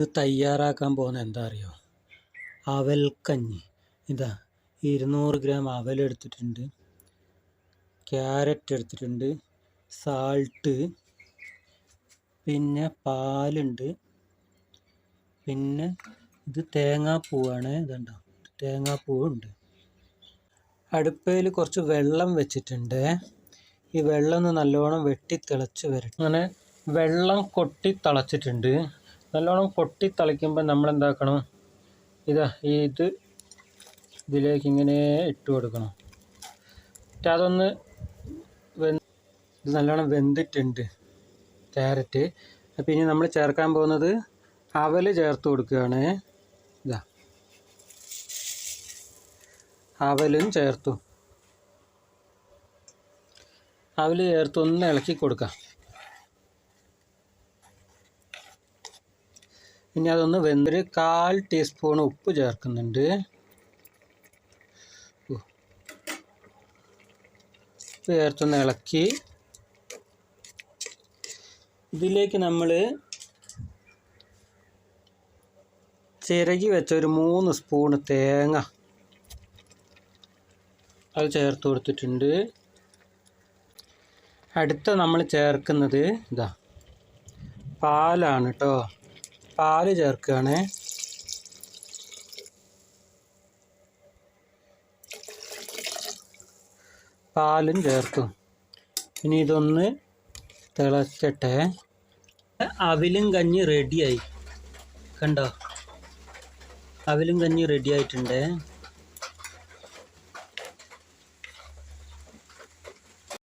ഇത് തയ്യാറാക്കാൻ പോകുന്നത് എന്താ അറിയോ? അവൽക്കഞ്ഞി. ഇതാ 200 ഗ്രാം അവലെടുത്തിട്ടുണ്ട്, ക്യാരറ്റ് എടുത്തിട്ടുണ്ട്, സാൾട്ട്, പിന്നെ പാലുണ്ട്, പിന്നെ ഇത് തേങ്ങാപ്പൂവാണ്. ഇതുണ്ടോ, തേങ്ങാപ്പൂവുണ്ട്. അടുപ്പയിൽ കുറച്ച് വെള്ളം വെച്ചിട്ടുണ്ട്. ഈ വെള്ളം ഒന്ന് നല്ലോണം വെട്ടി തിളച്ച് വരും. അങ്ങനെ വെള്ളം കൊട്ടി തിളച്ചിട്ടുണ്ട്. നല്ലോണം കൊട്ടി തിളയ്ക്കുമ്പോൾ നമ്മൾ എന്താക്കണം, ഇതിലേക്ക് ഇങ്ങനെ ഇട്ട് കൊടുക്കണം. എന്നിട്ട് അതൊന്ന് ഇത് നല്ലോണം വെന്തിട്ടുണ്ട് ക്യാരറ്റ്. അപ്പം ഇനി നമ്മൾ ചേർക്കാൻ പോകുന്നത് അവൽ ചേർത്ത് കൊടുക്കുകയാണ്. അവലും ചേർത്തു. അവൽ ചേർത്ത് ഒന്ന് ഇളക്കി കൊടുക്കാം. ഇനി അതൊന്ന് വെന്തൊരു 1/4 ടീസ്പൂൺ ഉപ്പ് ചേർക്കുന്നുണ്ട്. ഉപ്പ് ചേർത്തൊന്ന് ഇളക്കി ഇതിലേക്ക് നമ്മൾ ചിരകി വെച്ച ഒരു 3 സ്പൂൺ തേങ്ങ അത് ചേർത്ത് കൊടുത്തിട്ടുണ്ട്. അടുത്ത നമ്മൾ ചേർക്കുന്നത് പാലാണ് കേട്ടോ. പാല് ചേർക്കുകയാണ്. പാലും ചേർത്തു. ഇനി ഇതൊന്ന് തിളക്കട്ടെ. അവിലും കഞ്ഞി റെഡിയായി. കണ്ടോ, അവിലും കഞ്ഞി റെഡി ആയിട്ടുണ്ട്.